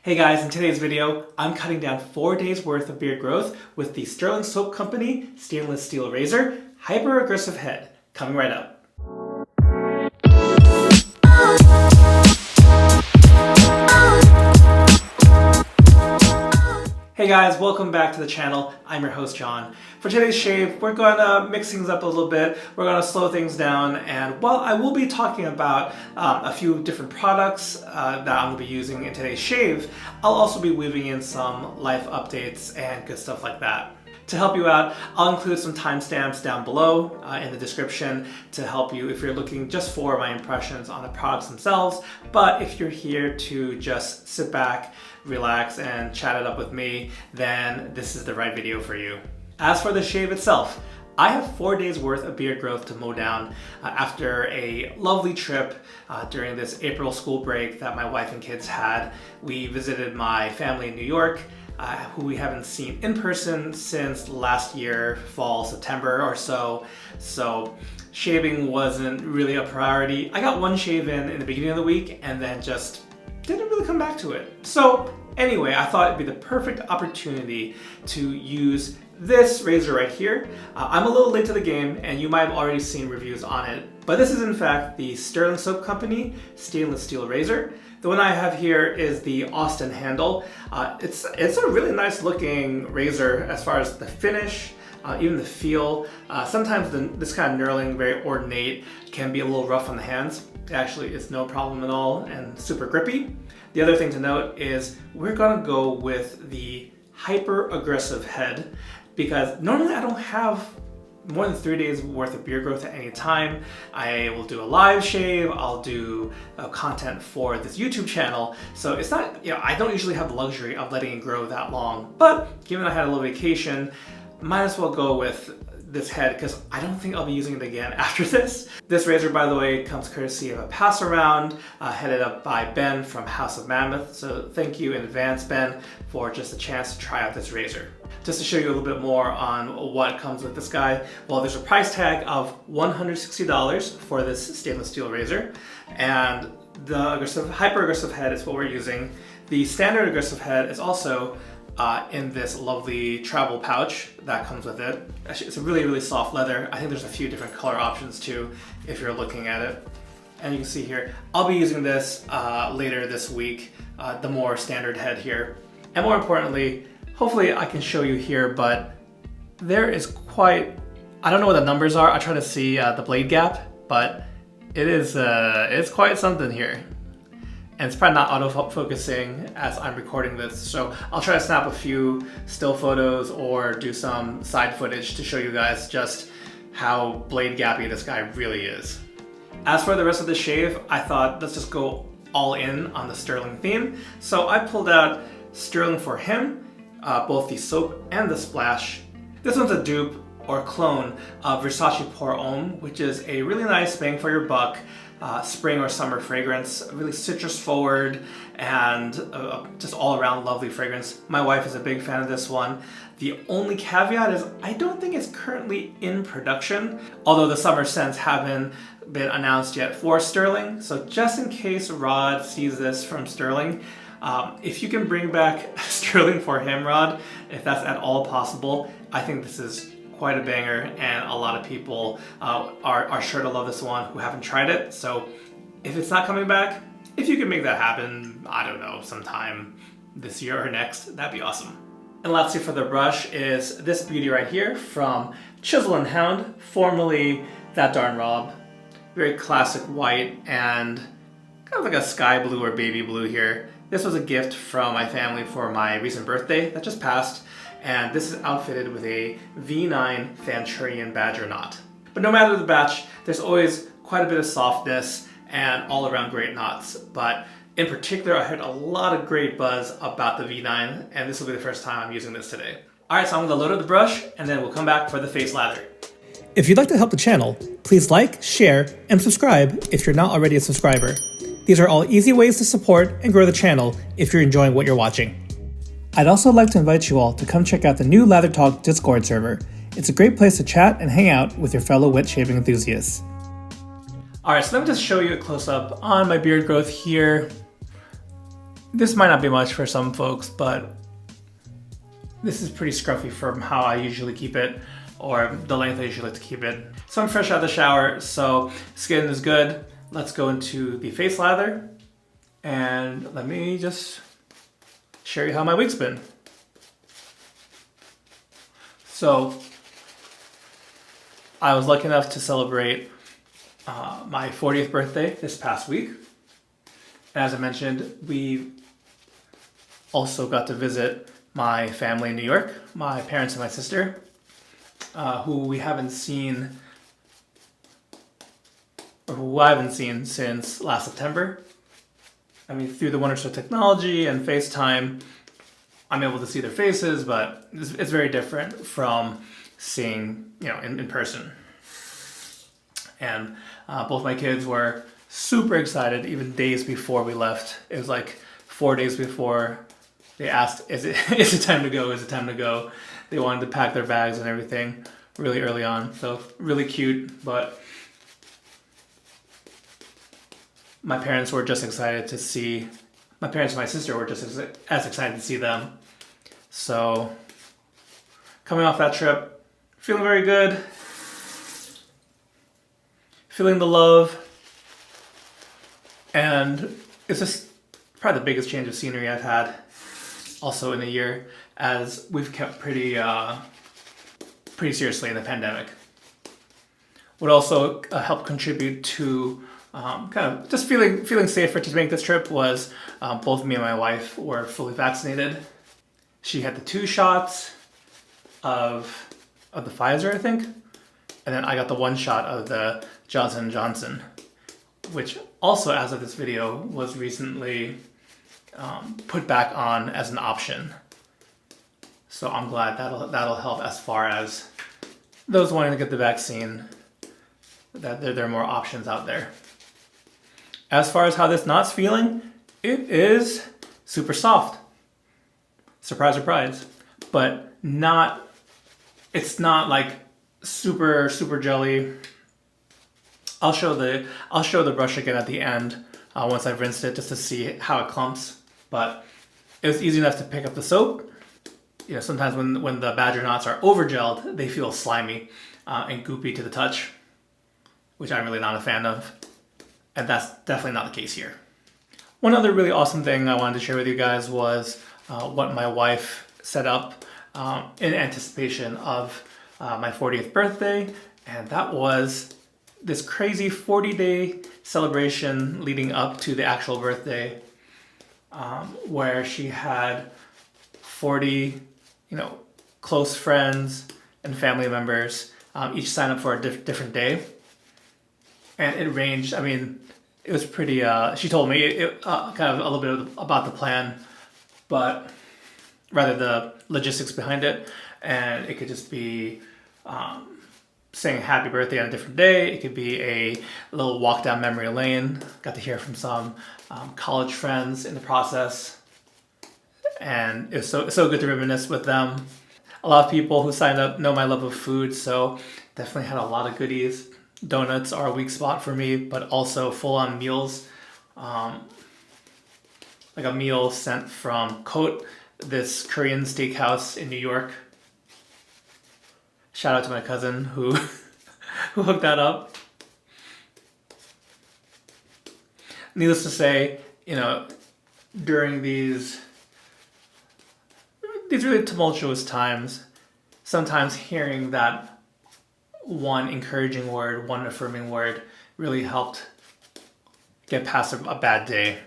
Hey guys, in today's video, I'm cutting down 4 days worth of beard growth with the Stirling Soap Company stainless steel razor, Hyper Aggressive Head, coming right up. Hey guys, welcome back to the channel. I'm your host John. For today's shave, we're gonna mix things up a little bit. We're gonna slow things down, and while I will be talking about a few different products that I'm gonna be using in today's shave, I'll also be weaving in some life updates and good stuff like that. To help you out, I'll include some timestamps down below in the description to help you if you're looking just for my impressions on the products themselves. But if you're here to just sit back, relax, and chat it up with me, then this is the right video for you. As for the shave itself, I have 4 days worth of beard growth to mow down after a lovely trip during this April school break that my wife and kids had. We visited my family in New York, who we haven't seen in person since last year, fall, September or so. So shaving wasn't really a priority. I got one shave in the beginning of the week and then just didn't really come back to it. So anyway, I thought it'd be the perfect opportunity to use this razor right here. I'm a little late to the game and you might have already seen reviews on it, but this is in fact the Stirling Soap Company stainless steel razor. The one I have here is the Austin handle. It's a really nice looking razor as far as the finish, even the feel. Sometimes this kind of knurling, very ornate, can be a little rough on the hands. Actually, it's no problem at all and super grippy. The other thing to note is we're gonna go with the Hyper Aggressive Head because normally I don't have more than 3 days worth of beard growth at any time. I will do a live shave, I'll do content for this YouTube channel. So it's not, I don't usually have the luxury of letting it grow that long, but given I had a little vacation, might as well go with this head because I don't think I'll be using it again after this. This razor, by the way, comes courtesy of a pass around headed up by Ben from House of Mammoth. So thank you in advance, Ben, for just a chance to try out this razor. Just to show you a little bit more on what comes with this guy, well, there's a price tag of $160 for this stainless steel razor, and the Hyper Aggressive Head is what we're using. The standard aggressive head is also in this lovely travel pouch that comes with it. Actually, it's a really, really soft leather. I think there's a few different color options too if you're looking at it. And you can see here, I'll be using this later this week, the more standard head here. And more importantly, hopefully I can show you here, but there is quite, I don't know what the numbers are. I try to see the blade gap, but it's quite something here. And it's probably not auto-focusing as I'm recording this, so I'll try to snap a few still photos or do some side footage to show you guys just how blade gappy this guy really is. As for the rest of the shave, I thought let's just go all in on the Stirling theme. So I pulled out Stirling for him, both the soap and the splash. This one's a dupe or clone of Versace Pour Homme, which is a really nice bang for your buck spring or summer fragrance, really citrus forward and just all around lovely fragrance. My wife is a big fan of this one. The only caveat is I don't think it's currently in production, although the summer scents haven't been announced yet for Stirling. So just in case Rod sees this from Stirling, if you can bring back Stirling for him, Rod, if that's at all possible, I think this is quite a banger, and a lot of people are sure to love this one who haven't tried it. So if it's not coming back, if you can make that happen, I don't know, sometime this year or next, that'd be awesome. And lastly for the brush is this beauty right here from Chisel Hound, formerly That Darn Rob. Very classic white and kind of like a sky blue or baby blue here. This was a gift from my family for my recent birthday that just passed. And this is outfitted with a V9 Fanchurian badger knot. But no matter the batch, there's always quite a bit of softness and all around great knots. But in particular, I heard a lot of great buzz about the V9, and this will be the first time I'm using this today. All right, so I'm gonna load up the brush and then we'll come back for the face lather. If you'd like to help the channel, please like, share, and subscribe if you're not already a subscriber. These are all easy ways to support and grow the channel if you're enjoying what you're watching. I'd also like to invite you all to come check out the new Lather Talk Discord server. It's a great place to chat and hang out with your fellow wet shaving enthusiasts. Alright, so let me just show you a close-up on my beard growth here. This might not be much for some folks, but this is pretty scruffy from how I usually keep it, or the length I usually like to keep it. So I'm fresh out of the shower, so skin is good. Let's go into the face lather, and let me just show you how my week's been. So I was lucky enough to celebrate my 40th birthday this past week. And as I mentioned, we also got to visit my family in New York, my parents and my sister, who we haven't seen, or who I haven't seen since last September. I mean, through the wonders of technology and FaceTime, I'm able to see their faces, but it's very different from seeing, in person. And both my kids were super excited, even days before we left. It was like 4 days before they asked, is it time to go? Is it time to go? They wanted to pack their bags and everything really early on. So really cute, but my parents were just excited to see, my parents and my sister were just as excited to see them. So coming off that trip, feeling very good. Feeling the love. And it's just probably the biggest change of scenery I've had also in a year, as we've kept pretty seriously in the pandemic. What also helped contribute to kind of just feeling safer to make this trip was both me and my wife were fully vaccinated. She had the 2 shots of the Pfizer, I think, and then I got the 1 shot of the Johnson & Johnson, which also, as of this video, was recently put back on as an option. So I'm glad that'll help as far as those wanting to get the vaccine, that there are more options out there. As far as how this knot's feeling, it is super soft. Surprise, surprise. But it's not like super jelly. I'll show the brush again at the end once I've rinsed it, just to see how it clumps. But it was easy enough to pick up the soap. Sometimes when the badger knots are over gelled, they feel slimy and goopy to the touch, which I'm really not a fan of. And that's definitely not the case here. One other really awesome thing I wanted to share with you guys was what my wife set up in anticipation of my 40th birthday. And that was this crazy 40-day celebration leading up to the actual birthday, where she had 40, close friends and family members each sign up for a different day. And it ranged, it was pretty, she told me kind of a little bit about the plan, but rather the logistics behind it. And it could just be saying happy birthday on a different day. It could be a little walk down memory lane. Got to hear from some college friends in the process. And it was so good to reminisce with them. A lot of people who signed up know my love of food, so definitely had a lot of goodies. Donuts are a weak spot for me, but also full-on meals. Like a meal sent from Cote, this Korean steakhouse in New York. Shout out to my cousin who hooked that up. Needless to say, during these really tumultuous times, sometimes hearing that one encouraging word, one affirming word really helped get past a bad day.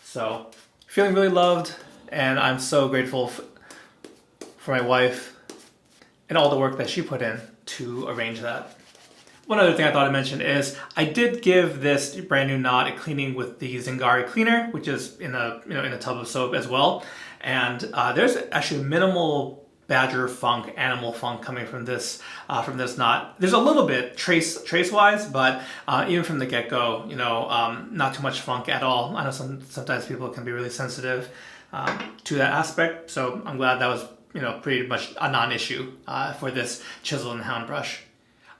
So feeling really loved, and I'm so grateful for my wife and all the work that she put in to arrange that. One other thing I thought I'd mention is I did give this brand new knot a cleaning with the Zingari cleaner, which is in a tub of soap as well. And there's actually minimal badger funk, animal funk coming from this knot. There's a little bit trace wise, but even from the get-go, not too much funk at all. I know sometimes people can be really sensitive to that aspect, so I'm glad that was pretty much a non-issue for this Chisel Hound brush.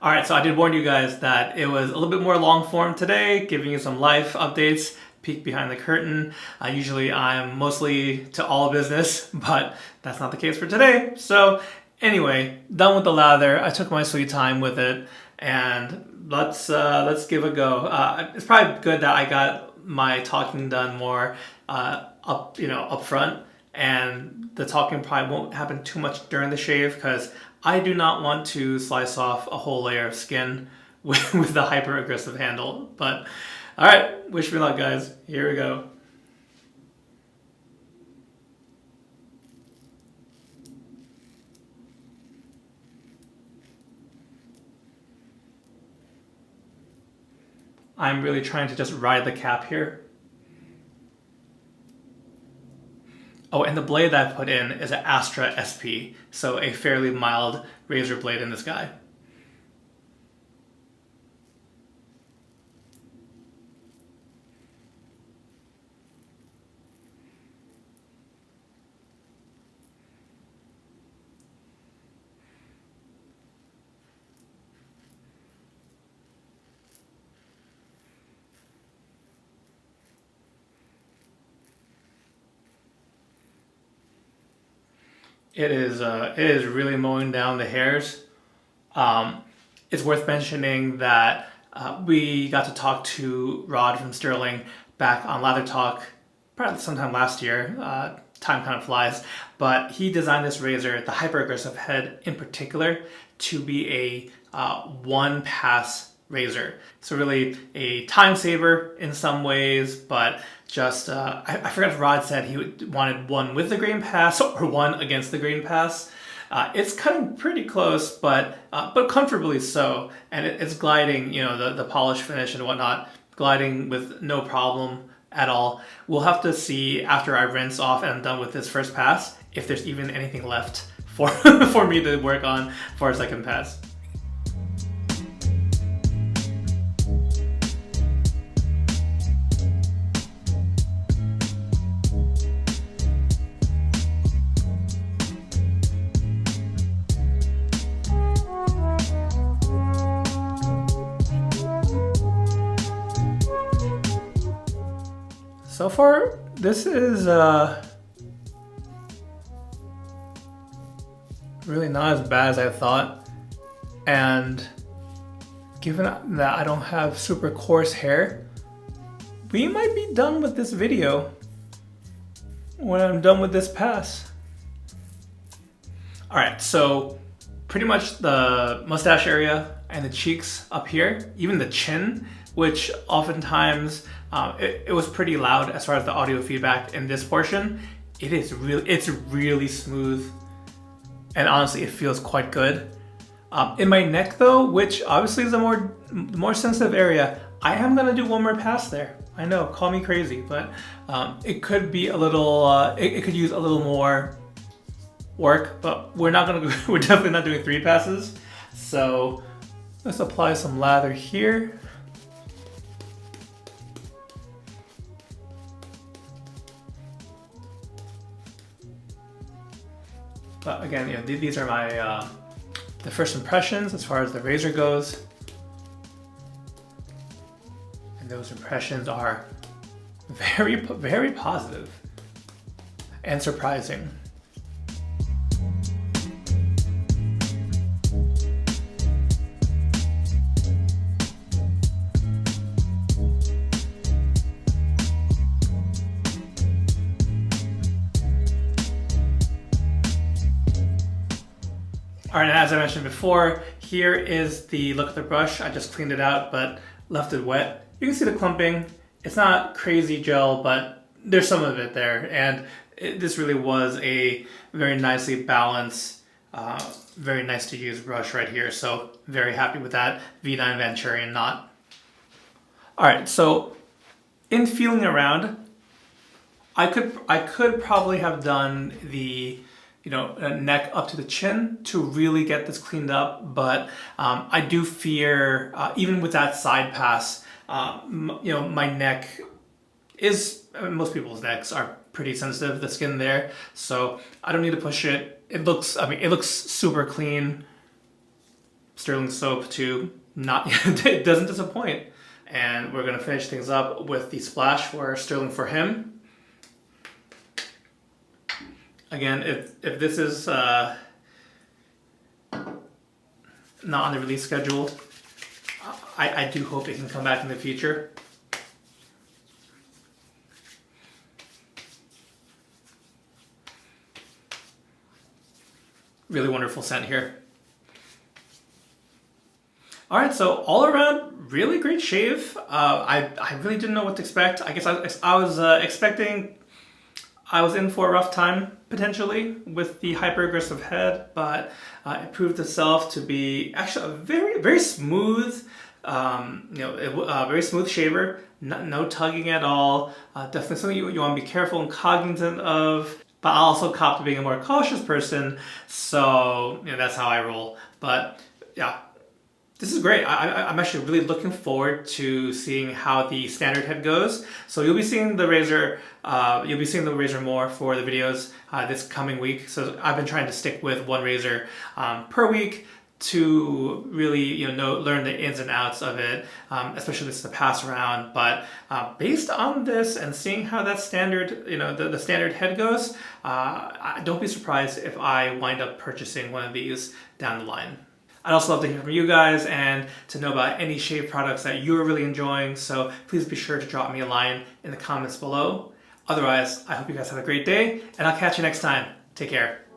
All right, so I did warn you guys that it was a little bit more long form today, giving you some life updates. peek behind the curtain. Usually I'm mostly to all business, but that's not the case for today. So anyway, done with the lather. I took my sweet time with it, and let's give it a go. It's probably good that I got my talking done more up front, and the talking probably won't happen too much during the shave because I do not want to slice off a whole layer of skin with the hyper aggressive handle. But all right, wish me luck, guys. Here we go. I'm really trying to just ride the cap here. Oh, and the blade that I put in is an Astra SP, so a fairly mild razor blade in this guy. It is really mowing down the hairs. It's worth mentioning that we got to talk to Rod from Stirling back on Lather Talk, probably sometime last year. Time kind of flies, but he designed this razor, the hyper aggressive head in particular, to be a one pass razor. So really a time saver in some ways, but just, I forgot if Rod said he wanted one with the grain pass or one against the grain pass. It's cutting pretty close, but comfortably so. And it's gliding, the polish finish and whatnot, gliding with no problem at all. We'll have to see after I rinse off and I'm done with this first pass, if there's even anything left for, for me to work on for a second pass. So far, this is really not as bad as I thought. And given that I don't have super coarse hair, we might be done with this video when I'm done with this pass. All right, so pretty much the mustache area and the cheeks up here, even the chin, which oftentimes it was pretty loud as far as the audio feedback in this portion. It's really smooth, and honestly it feels quite good. In my neck though, which obviously is the more sensitive area, I am gonna do one more pass there. I know, call me crazy, but it could be a little, it could use a little more work, but we're definitely not doing 3 passes. So let's apply some lather here. But again, these are my the first impressions as far as the razor goes, and those impressions are very positive and surprising. All right, and as I mentioned before, here is the look of the brush. I just cleaned it out, but left it wet. You can see the clumping. It's not crazy gel, but there's some of it there. And this really was a very nicely balanced, very nice to use brush right here. So very happy with that V9 Fanchurian knot. All right, so in feeling around, I could probably have done the neck up to the chin to really get this cleaned up, but I do fear, even with that side pass, my neck is, most people's necks are pretty sensitive, the skin there, so I don't need to push it. It looks super clean. Stirling soap too, it doesn't disappoint. and we're gonna finish things up with the splash for Stirling for him. Again, if this is not on the release schedule, I do hope it can come back in the future. Really wonderful scent here. All right, so all around, really great shave. I really didn't know what to expect. I guess I was expecting I was in for a rough time potentially with the hyper aggressive head, but it proved itself to be actually a very smooth, very smooth shaver. No tugging at all. Definitely something you want to be careful and cognizant of. But I also cop to being a more cautious person, so that's how I roll. But yeah, this is great. I'm actually really looking forward to seeing how the standard head goes. So you'll be seeing the razor. You'll be seeing the razor more for the videos this coming week. So I've been trying to stick with one razor per week to really learn the ins and outs of it, especially this is a pass around. But based on this and seeing how that standard, the standard head goes, don't be surprised if I wind up purchasing one of these down the line. I'd also love to hear from you guys and to know about any shave products that you're really enjoying, so please be sure to drop me a line in the comments below. Otherwise, I hope you guys have a great day, and I'll catch you next time. Take care.